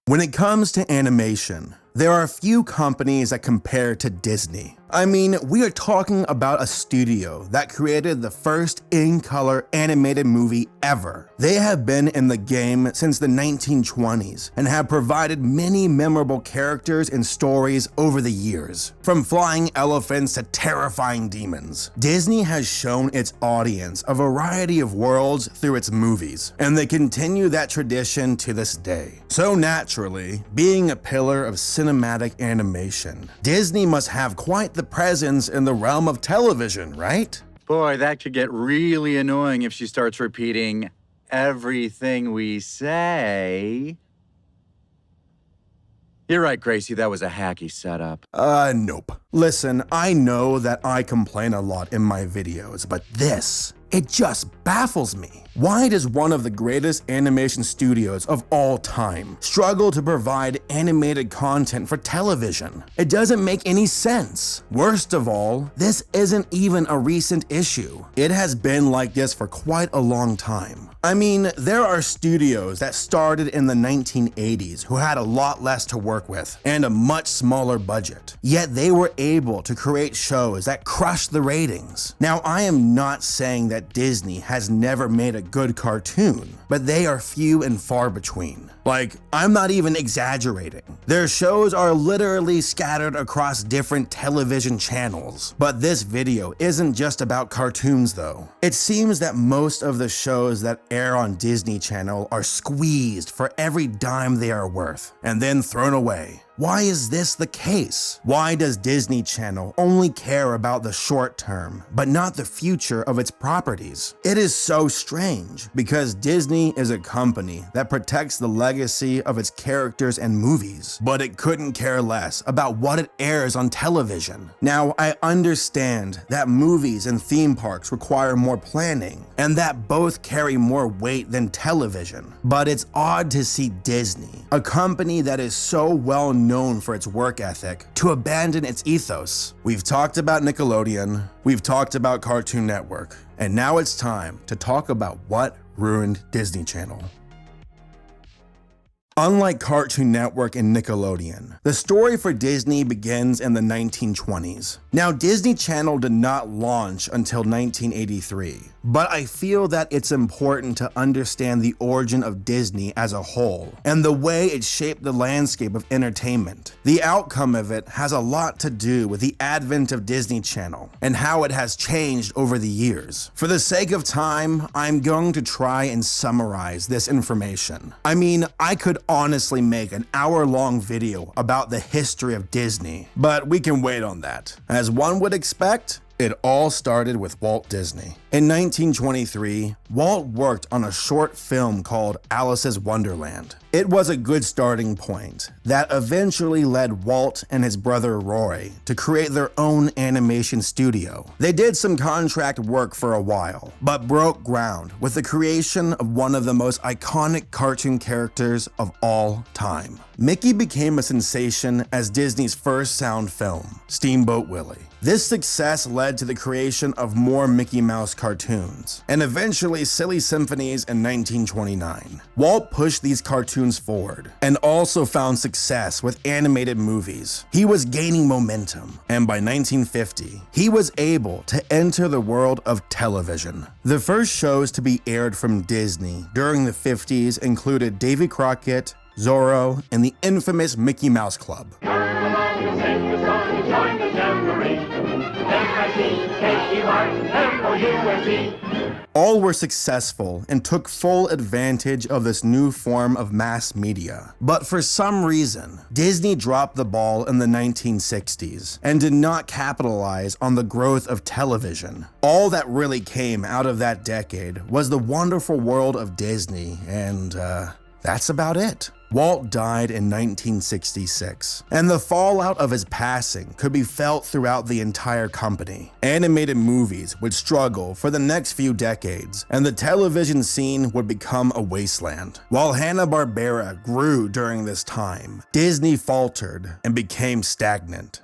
When it comes to animation, there are a few companies that compare to Disney. I mean, we are talking about a studio that created the first in-color animated movie ever. They have been in the game since the 1920s and have provided many memorable characters and stories over the years, from flying elephants to terrifying demons. Disney has shown its audience a variety of worlds through its movies, and they continue that tradition to this day. So naturally, being a pillar of cinematic animation, Disney must have quite the presence in the realm of television, right? Boy, that could get really annoying if she starts repeating everything we say. You're right, Gracie, that was a hacky setup. Nope. Listen, I know that I complain a lot in my videos, but this, it just baffles me. Why does one of the greatest animation studios of all time struggle to provide animated content for television? It doesn't make any sense. Worst of all, this isn't even a recent issue. It has been like this for quite a long time. I mean, there are studios that started in the 1980s who had a lot less to work with and a much smaller budget, yet they were able to create shows that crushed the ratings. Now, I am not saying that Disney has never made a good cartoon, but they are few and far between. Like, I'm not even exaggerating. Their shows are literally scattered across different television channels. But this video isn't just about cartoons though. It seems that most of the shows that air on Disney Channel are squeezed for every dime they are worth, and then thrown away. Why is this the case? Why does Disney Channel only care about the short term, but not the future of its properties? It is so strange, because Disney is a company that protects the legacy of its characters and movies, but it couldn't care less about what it airs on television. Now, I understand that movies and theme parks require more planning, and that both carry more weight than television, but it's odd to see Disney, a company that is so well known for its work ethic, to abandon its ethos. We've talked about Nickelodeon, we've talked about Cartoon Network, and now it's time to talk about what ruined Disney Channel. Unlike Cartoon Network and Nickelodeon, the story for Disney begins in the 1920s. Now, Disney Channel did not launch until 1983, but I feel that it's important to understand the origin of Disney as a whole, and the way it shaped the landscape of entertainment. The outcome of it has a lot to do with the advent of Disney Channel, and how it has changed over the years. For the sake of time, I'm going to try and summarize this information. I mean, I could honestly make an hour-long video about the history of Disney, but we can wait on that. As one would expect, it all started with Walt Disney. In 1923, Walt worked on a short film called Alice's Wonderland. It was a good starting point that eventually led Walt and his brother Roy to create their own animation studio. They did some contract work for a while, but broke ground with the creation of one of the most iconic cartoon characters of all time. Mickey became a sensation as Disney's first sound film, Steamboat Willie. This success led to the creation of more Mickey Mouse cartoons, and eventually Silly Symphonies in 1929. Walt pushed these cartoons forward, and also found success with animated movies. He was gaining momentum, and by 1950, he was able to enter the world of television. The first shows to be aired from Disney during the 50s included Davy Crockett, Zorro, and the infamous Mickey Mouse Club. All were successful and took full advantage of this new form of mass media. But for some reason, Disney dropped the ball in the 1960s and did not capitalize on the growth of television. All that really came out of that decade was the wonderful world of Disney, and that's about it. Walt died in 1966, and the fallout of his passing could be felt throughout the entire company. Animated movies would struggle for the next few decades, and the television scene would become a wasteland. While Hanna-Barbera grew during this time, Disney faltered and became stagnant.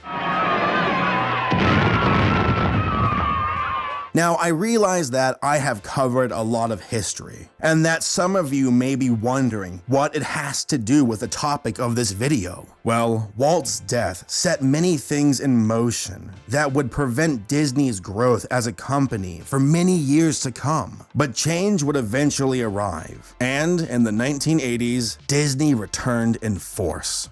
Now, I realize that I have covered a lot of history, and that some of you may be wondering what it has to do with the topic of this video. Well, Walt's death set many things in motion that would prevent Disney's growth as a company for many years to come. But change would eventually arrive, and in the 1980s, Disney returned in force.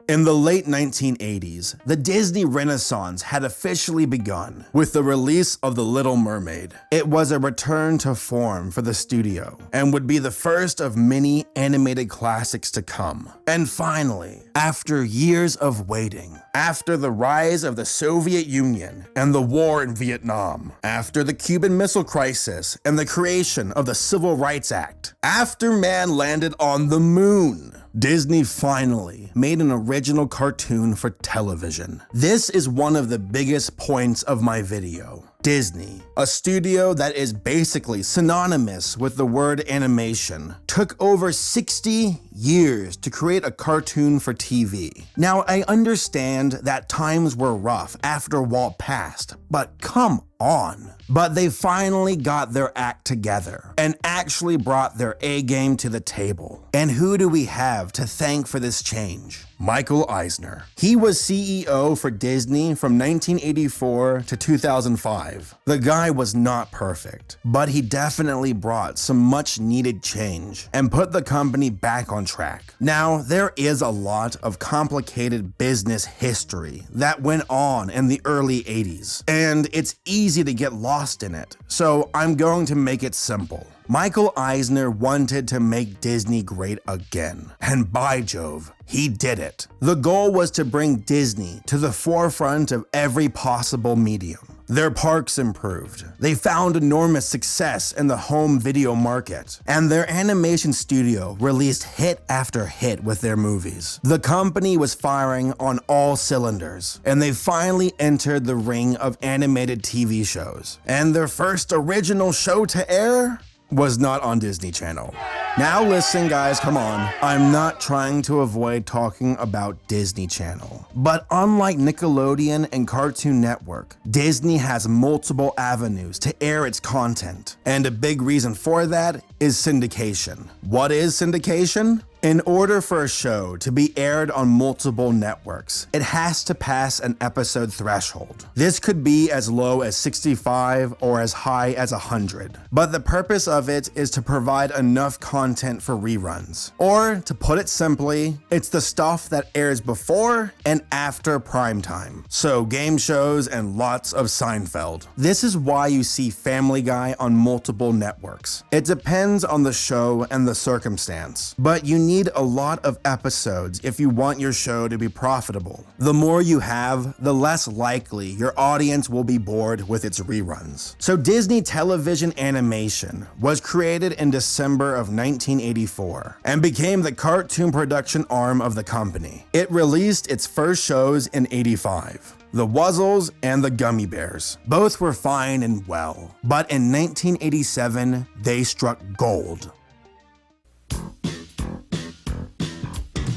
In the late 1980s, the Disney Renaissance had officially begun with the release of The Little Mermaid. It was a return to form for the studio and would be the first of many animated classics to come. And finally, after years of waiting, after the rise of the Soviet Union and the war in Vietnam, after the Cuban Missile Crisis and the creation of the Civil Rights Act, after man landed on the moon, Disney finally made an original cartoon for television. This is one of the biggest points of my video. Disney, a studio that is basically synonymous with the word animation, took over 60 years to create a cartoon for TV. Now, I understand that times were rough after Walt passed, but come on. But they finally got their act together and actually brought their A game to the table. And who do we have to thank for this change? Michael Eisner. He was CEO for Disney from 1984 to 2005. The guy was not perfect, but he definitely brought some much needed change and put the company back on track. Now, there is a lot of complicated business history that went on in the early 80s, and it's easy to get lost in it, so I'm going to make it simple. Michael Eisner wanted to make Disney great again, and by Jove, he did it. The goal was to bring Disney to the forefront of every possible medium. Their parks improved. They found enormous success in the home video market, and their animation studio released hit after hit with their movies. The company was firing on all cylinders, and they finally entered the ring of animated TV shows. And their first original show to air was not on Disney Channel. Now listen guys, come on. I'm not trying to avoid talking about Disney Channel. But unlike Nickelodeon and Cartoon Network, Disney has multiple avenues to air its content. And a big reason for that is syndication. What is syndication? In order for a show to be aired on multiple networks, it has to pass an episode threshold. This could be as low as 65 or as high as 100. But the purpose of it is to provide enough content for reruns. Or, to put it simply, it's the stuff that airs before and after primetime. So game shows and lots of Seinfeld. This is why you see Family Guy on multiple networks. It depends on the show and the circumstance, but you need a lot of episodes if you want your show to be profitable. The more you have, the less likely your audience will be bored with its reruns. So Disney Television Animation was created in December of 1984 and became the cartoon production arm of the company. It released its first shows in '85. The Wuzzles and the Gummy Bears. Both were fine and well, but in 1987, they struck gold.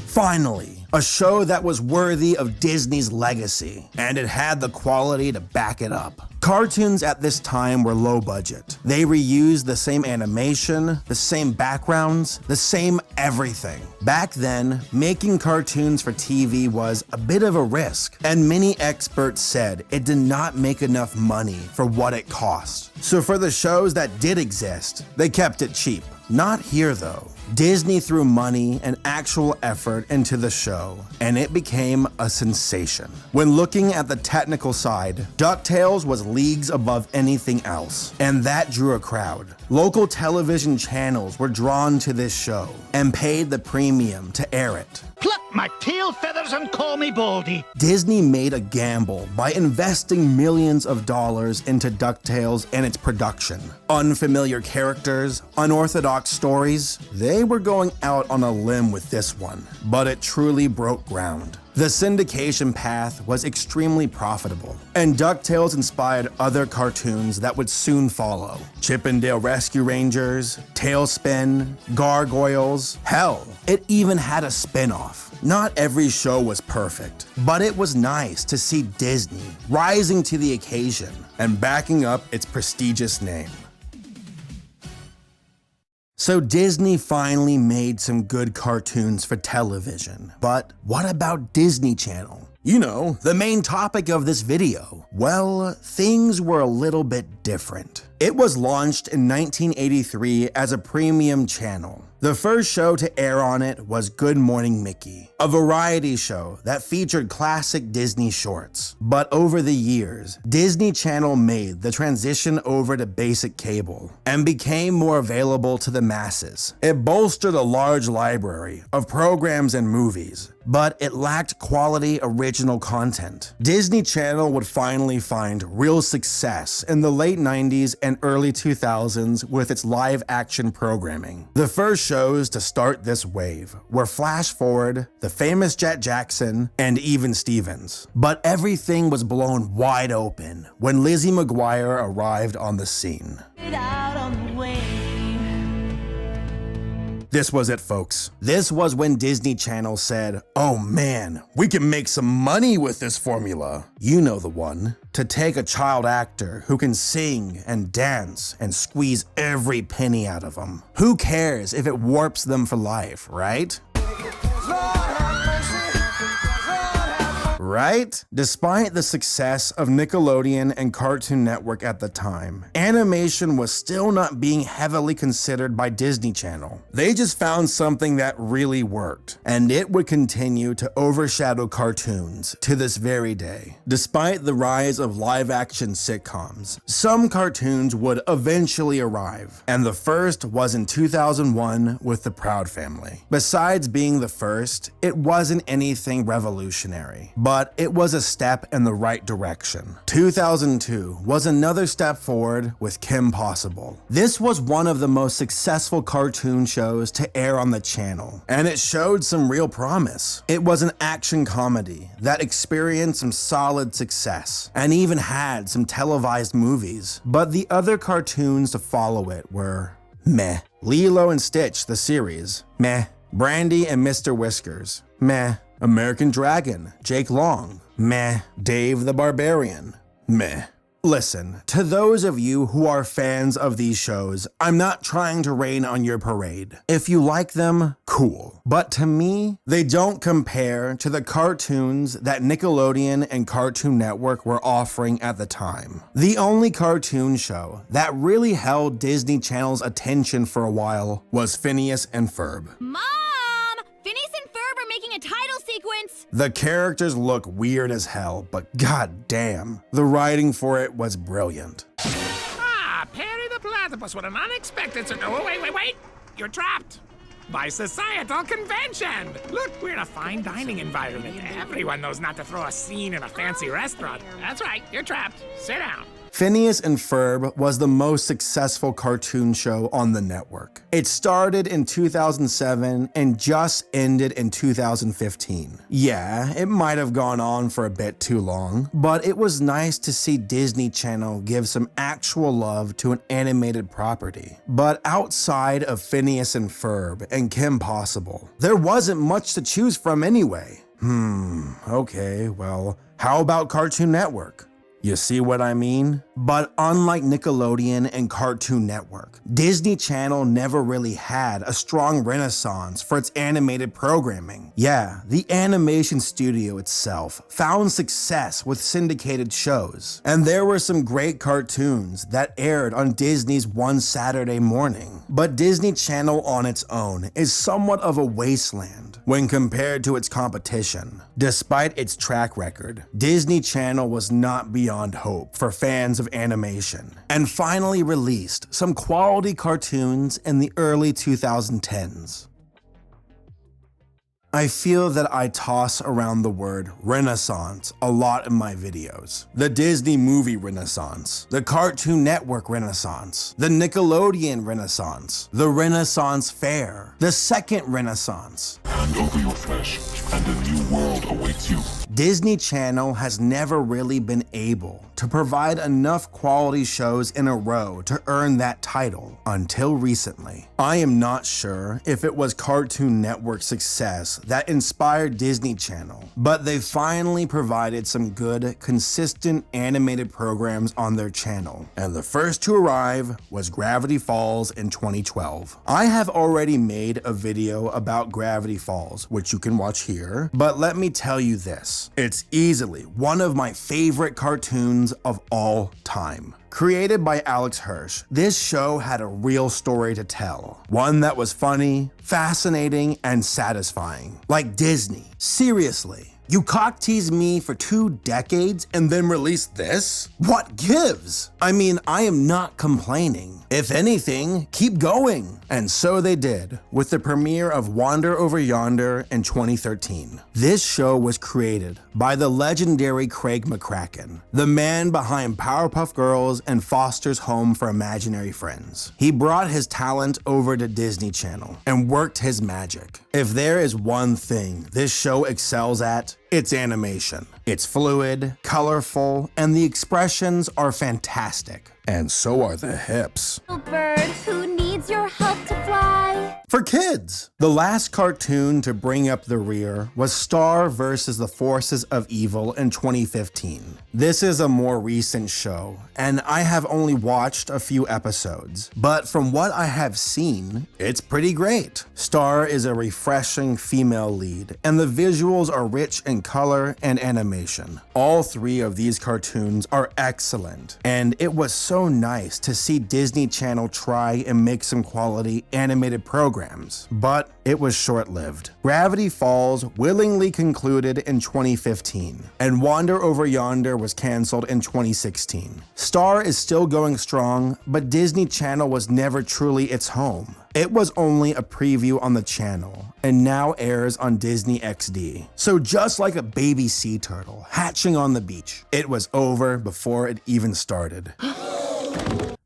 Finally, a show that was worthy of Disney's legacy, and it had the quality to back it up. Cartoons at this time were low budget. They reused the same animation, the same backgrounds, the same everything. Back then, making cartoons for TV was a bit of a risk, and many experts said it did not make enough money for what it cost. So for the shows that did exist, they kept it cheap. Not here though. Disney threw money and actual effort into the show, and it became a sensation. When looking at the technical side, Ducktales was leagues above anything else, and that drew a crowd. Local television channels were drawn to this show and paid the premium to air it. Pluck my tail feathers and call me Baldy. Disney made a gamble by investing millions of dollars into Ducktales and its production. Unfamiliar characters, unorthodox stories, they were going out on a limb with this one, but it truly broke ground. The syndication path was extremely profitable, and Ducktales inspired other cartoons that would soon follow. Chip 'n Dale Rescue Rangers, Tailspin, Gargoyles, hell, it even had a spin-off. Not every show was perfect, but it was nice to see Disney rising to the occasion and backing up its prestigious name. So Disney finally made some good cartoons for television, but what about Disney Channel? You know, the main topic of this video. Well, things were a little bit different. It was launched in 1983 as a premium channel. The first show to air on it was Good Morning Mickey, a variety show that featured classic Disney shorts. But over the years, Disney Channel made the transition over to basic cable and became more available to the masses. It bolstered a large library of programs and movies, but it lacked quality original content. Disney Channel would finally find real success in the late 90s and early 2000s with its live-action programming. The first shows to start this wave were Flash Forward, The Famous Jet Jackson, and Even Stevens. But everything was blown wide open when Lizzie McGuire arrived on the scene. This was it, folks. This was when Disney Channel said, oh man, we can make some money with this formula. You know the one. To take a child actor who can sing and dance and squeeze every penny out of them. Who cares if it warps them for life, right? Right? Despite the success of Nickelodeon and Cartoon Network at the time, animation was still not being heavily considered by Disney Channel. They just found something that really worked, and it would continue to overshadow cartoons to this very day. Despite the rise of live-action sitcoms, some cartoons would eventually arrive, and the first was in 2001 with The Proud Family. Besides being the first, it wasn't anything revolutionary, but it was a step in the right direction. 2002 was another step forward with Kim Possible. This was one of the most successful cartoon shows to air on the channel, and it showed some real promise. It was an action comedy that experienced some solid success, and even had some televised movies. But the other cartoons to follow it were meh. Lilo and Stitch, the series, meh. Brandy and Mr. Whiskers, meh. American Dragon, Jake Long, meh. Dave the Barbarian, meh. Listen, to those of you who are fans of these shows, I'm not trying to rain on your parade. If you like them, cool. But to me, they don't compare to the cartoons that Nickelodeon and Cartoon Network were offering at the time. The only cartoon show that really held Disney Channel's attention for a while was Phineas and Ferb. Mom! Phineas and Ferb are making a title sequence! The characters look weird as hell, but goddamn, the writing for it was brilliant. Ah, Perry the Platypus, what an unexpected... Oh, wait! You're trapped by societal convention. Look, we're in a fine dining environment. Everyone knows not to throw a scene in a fancy restaurant. That's right, you're trapped. Sit down. Phineas and Ferb was the most successful cartoon show on the network. It started in 2007 and just ended in 2015. Yeah, it might have gone on for a bit too long, but it was nice to see Disney Channel give some actual love to an animated property. But outside of Phineas and Ferb and Kim Possible, there wasn't much to choose from anyway. Okay, well, how about Cartoon Network? You see what I mean? But unlike Nickelodeon and Cartoon Network, Disney Channel never really had a strong renaissance for its animated programming. Yeah, the animation studio itself found success with syndicated shows, and there were some great cartoons that aired on Disney's one Saturday morning. But Disney Channel on its own is somewhat of a wasteland when compared to its competition. Despite its track record, Disney Channel was not beyond hope for fans of animation, and finally released some quality cartoons in the early 2010s. I feel that I toss around the word Renaissance a lot in my videos. The Disney movie Renaissance, the Cartoon Network Renaissance, the Nickelodeon Renaissance, the Renaissance Fair, the Second Renaissance. Hand over your flesh. and a new world awaits you. Disney Channel has never really been able to provide enough quality shows in a row to earn that title until recently. I am not sure if it was Cartoon Network's success that inspired Disney Channel, but they finally provided some good, consistent animated programs on their channel, and the first to arrive was Gravity Falls in 2012. I have already made a video about Gravity Falls, which you can watch here, but let me tell you this. It's easily one of my favorite cartoons of all time. Created by Alex Hirsch, this show had a real story to tell. One that was funny, fascinating, and satisfying. Like Disney. Seriously. You cock-tease me for 2 decades and then release this? What gives? I mean, I am not complaining. If anything, keep going. And so they did, with the premiere of Wander Over Yonder in 2013. This show was created by the legendary Craig McCracken, the man behind Powerpuff Girls and Foster's Home for Imaginary Friends. He brought his talent over to Disney Channel and worked his magic. If there is one thing this show excels at, it's animation. It's fluid, colorful, and the expressions are fantastic. And so are the hips. Little bird who needs your help to fly. For kids. The last cartoon to bring up the rear was Star vs. the Forces of Evil in 2015. This is a more recent show, and I have only watched a few episodes, but from what I have seen, it's pretty great. Star is a refreshing female lead, and the visuals are rich in color and animation. All 3 of these cartoons are excellent, and it was so nice to see Disney Channel try and make some quality animated programs, but it was short-lived. Gravity Falls willingly concluded in 2015, and Wander Over Yonder was canceled in 2016. Star is still going strong, but Disney Channel was never truly its home. It was only a preview on the channel, and now airs on Disney XD. So just like a baby sea turtle hatching on the beach, it was over before it even started.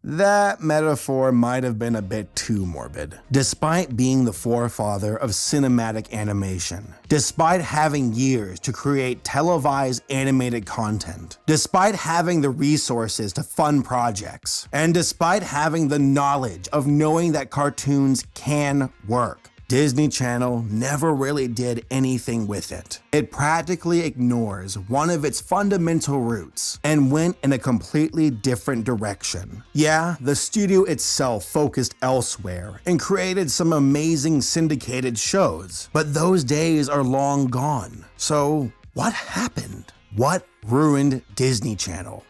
That metaphor might have been a bit too morbid. Despite being the forefather of cinematic animation, despite having years to create televised animated content, despite having the resources to fund projects, and despite having the knowledge of knowing that cartoons can work, Disney Channel never really did anything with it. It practically ignores one of its fundamental roots and went in a completely different direction. Yeah, the studio itself focused elsewhere and created some amazing syndicated shows, but those days are long gone. So what happened? What ruined Disney Channel?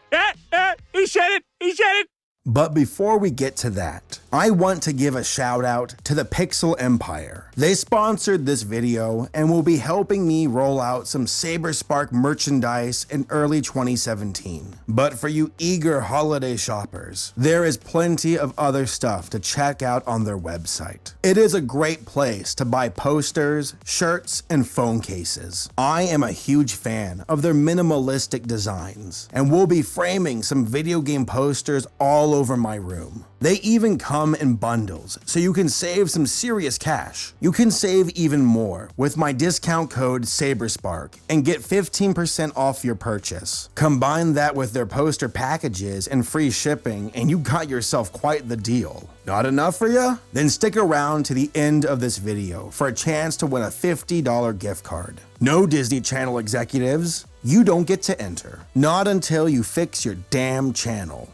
He said it! He said it! But before we get to that, I want to give a shout out to the Pixel Empire. They sponsored this video and will be helping me roll out some Saberspark merchandise in early 2017. But for you eager holiday shoppers, there is plenty of other stuff to check out on their website. It is a great place to buy posters, shirts, and phone cases. I am a huge fan of their minimalistic designs and will be framing some video game posters all over my room. They even come in bundles, so you can save some serious cash. You can save even more with my discount code Saberspark and get 15% off your purchase. Combine that with their poster packages and free shipping, and you got yourself quite the deal. Not enough for ya? Then stick around to the end of this video for a chance to win a $50 gift card. No Disney Channel executives, you don't get to enter. Not until you fix your damn channel.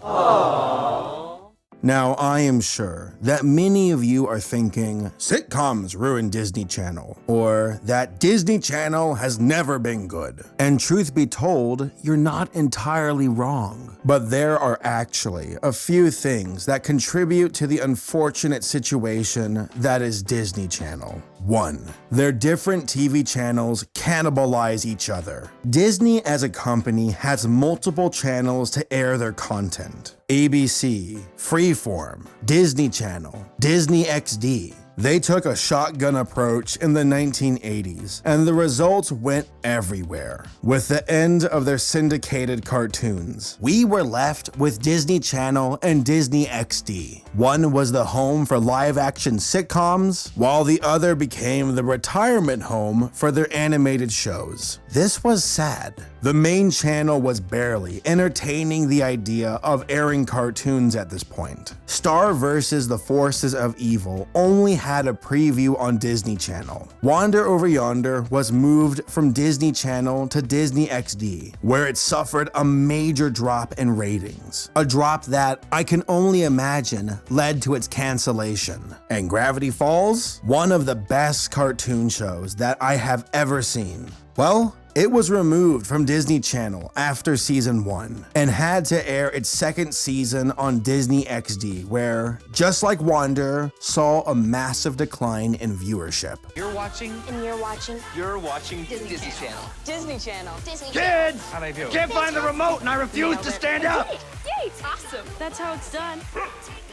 Now, I am sure that many of you are thinking, sitcoms ruined Disney Channel, or that Disney Channel has never been good. And truth be told, you're not entirely wrong. But there are actually a few things that contribute to the unfortunate situation that is Disney Channel. 1. Their different TV channels cannibalize each other. Disney as a company has multiple channels to air their content. ABC, Freeform, Disney Channel, Disney XD. They took a shotgun approach in the 1980s, and the results went everywhere. With the end of their syndicated cartoons, we were left with Disney Channel and Disney XD. One was the home for live-action sitcoms, while the other became the retirement home for their animated shows. This was sad. The main channel was barely entertaining the idea of airing cartoons at this point. Star vs. the Forces of Evil only had a preview on Disney Channel. Wander Over Yonder was moved from Disney Channel to Disney XD, where it suffered a major drop in ratings. A drop that I can only imagine led to its cancellation. And Gravity Falls? One of the best cartoon shows that I have ever seen. Well, it was removed from Disney Channel after season 1 and had to air its second season on Disney XD, where, just like Wander, saw a massive decline in viewership. You're watching. And you're watching. You're watching Disney Channel. Disney Channel. Disney Channel. Kids! How'd I do? Can't find the remote and I refuse to stand up! Yay! Awesome. That's how it's done.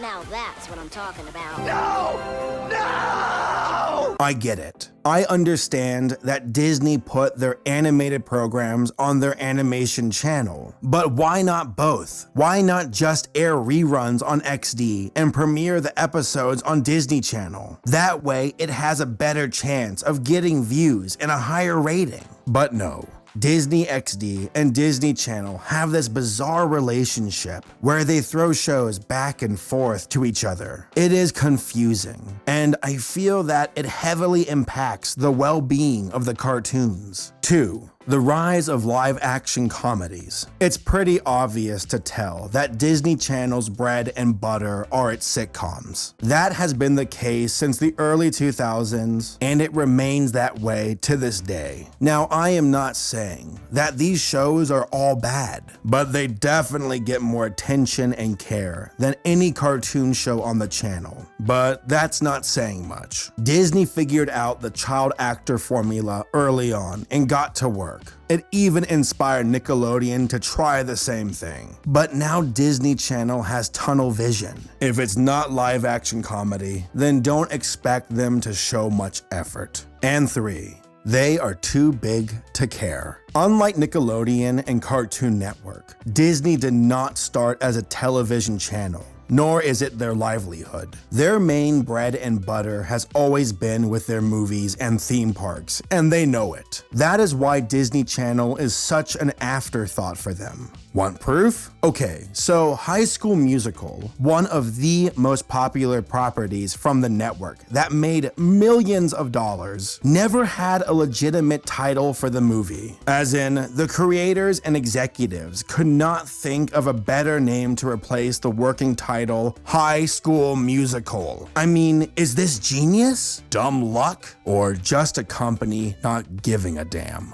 Now that's what I'm talking about. No! No! I get it. I understand that Disney put their animated programs on their animation channel, but why not both? Why not just air reruns on XD and premiere the episodes on Disney Channel? That way it has a better chance of getting views and a higher rating. But no. Disney XD and Disney Channel have this bizarre relationship where they throw shows back and forth to each other. It is confusing, and I feel that it heavily impacts the well-being of the cartoons. 2. The rise of live-action comedies. It's pretty obvious to tell that Disney Channel's bread and butter are its sitcoms. That has been the case since the early 2000s, and it remains that way to this day. Now, I am not saying that these shows are all bad, but they definitely get more attention and care than any cartoon show on the channel. But that's not saying much. Disney figured out the child actor formula early on and got to work. It even inspired Nickelodeon to try the same thing. But now Disney Channel has tunnel vision. If it's not live action comedy, then don't expect them to show much effort. And 3. They are too big to care. Unlike Nickelodeon and Cartoon Network, Disney did not start as a television channel, nor is it their livelihood. Their main bread and butter has always been with their movies and theme parks, and they know it. That is why Disney Channel is such an afterthought for them. Want proof? Okay, so High School Musical, one of the most popular properties from the network that made millions of dollars, never had a legitimate title for the movie. As in, the creators and executives could not think of a better name to replace the working title High School Musical. I mean, is this genius? Dumb luck? Or just a company not giving a damn?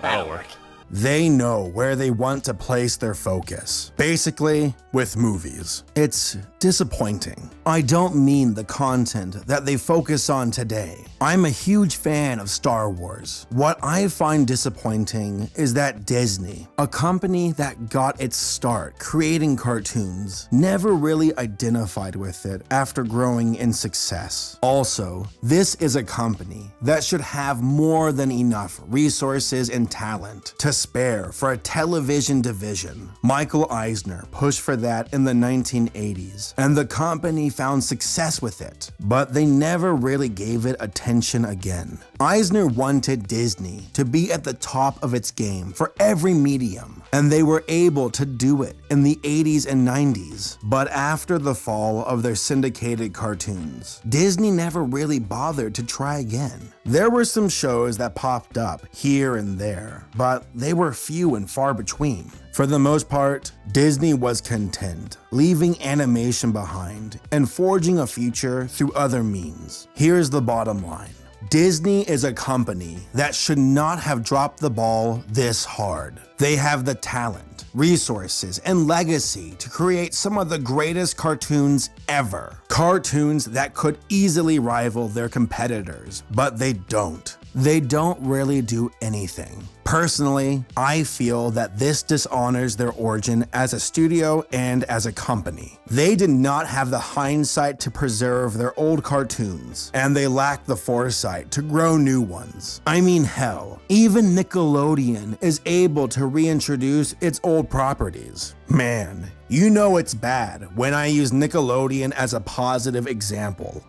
That'll work. They know where they want to place their focus. Basically, with movies. It's disappointing. I don't mean the content that they focus on today. I'm a huge fan of Star Wars. What I find disappointing is that Disney, a company that got its start creating cartoons, never really identified with it after growing in success. Also, this is a company that should have more than enough resources and talent to spare for a television division. Michael Eisner pushed for that in the 1980s, and the company found success with it, but they never really gave it attention again. Eisner wanted Disney to be at the top of its game for every medium, and they were able to do it in the 80s and 90s. But after the fall of their syndicated cartoons, Disney never really bothered to try again. There were some shows that popped up here and there, but they were few and far between. For the most part, Disney was content, leaving animation behind and forging a future through other means. Here's the bottom line. Disney is a company that should not have dropped the ball this hard. They have the talent, resources, and legacy to create some of the greatest cartoons ever. Cartoons that could easily rival their competitors, but they don't. They don't really do anything. Personally, I feel that this dishonors their origin as a studio and as a company. They did not have the hindsight to preserve their old cartoons, and they lacked the foresight to grow new ones. I mean, hell, even Nickelodeon is able to reintroduce its old properties. Man, you know it's bad when I use Nickelodeon as a positive example.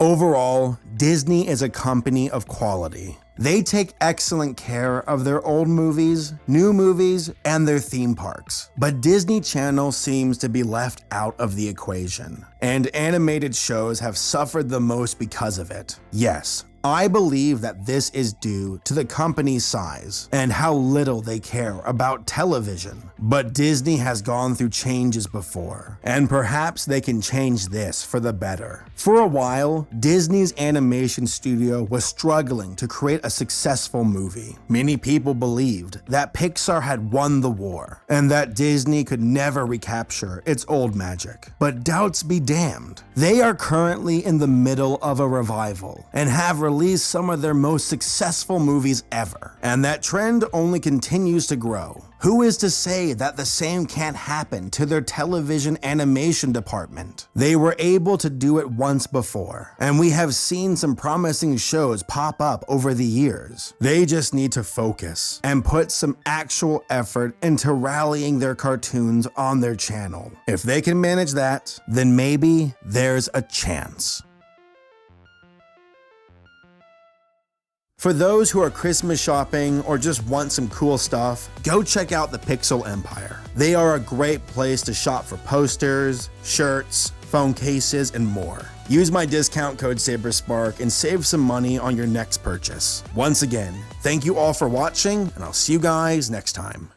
Overall, Disney is a company of quality. They take excellent care of their old movies, new movies, and their theme parks. But Disney Channel seems to be left out of the equation, and animated shows have suffered the most because of it. Yes, I believe that this is due to the company's size and how little they care about television. But Disney has gone through changes before, and perhaps they can change this for the better. For a while, Disney's animation studio was struggling to create a successful movie. Many people believed that Pixar had won the war, and that Disney could never recapture its old magic. But doubts be damned. They are currently in the middle of a revival, and have released some of their most successful movies ever, and that trend only continues to grow. Who is to say that the same can't happen to their television animation department? They were able to do it once before, and we have seen some promising shows pop up over the years. They just need to focus and put some actual effort into rallying their cartoons on their channel. If they can manage that, then maybe there's a chance. For those who are Christmas shopping or just want some cool stuff, go check out the Pixel Empire. They are a great place to shop for posters, shirts, phone cases, and more. Use my discount code Saberspark and save some money on your next purchase. Once again, thank you all for watching, and I'll see you guys next time.